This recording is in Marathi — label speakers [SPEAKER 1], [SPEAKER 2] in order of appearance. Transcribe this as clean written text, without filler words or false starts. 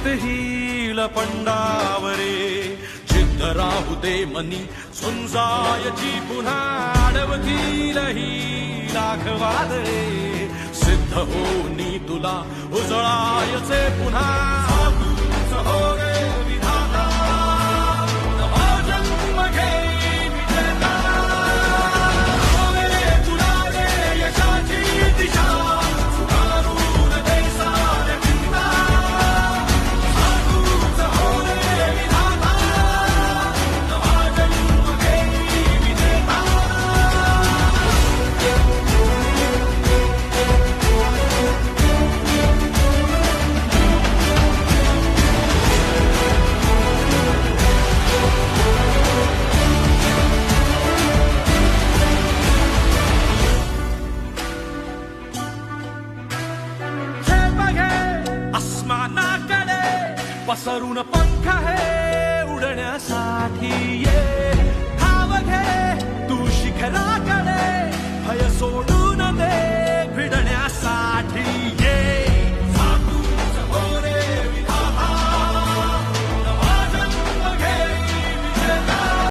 [SPEAKER 1] हिल पंडावरे जिद्द राहू दे मनी झुंजायची पुन्हा अडवतील ही लाखवादरे सिद्ध होनी तुला उजळायचे पुन्हा तूच हो रे विधाता नवा जन्म घे विजेता हो रे तुला रे यशाची दिशा सुधारून दे सारे चिंता तूच हो रे विधाता नवा जन्म घे विजेता आसमानाकडे पसरून पंख है उडण्यासाठी ये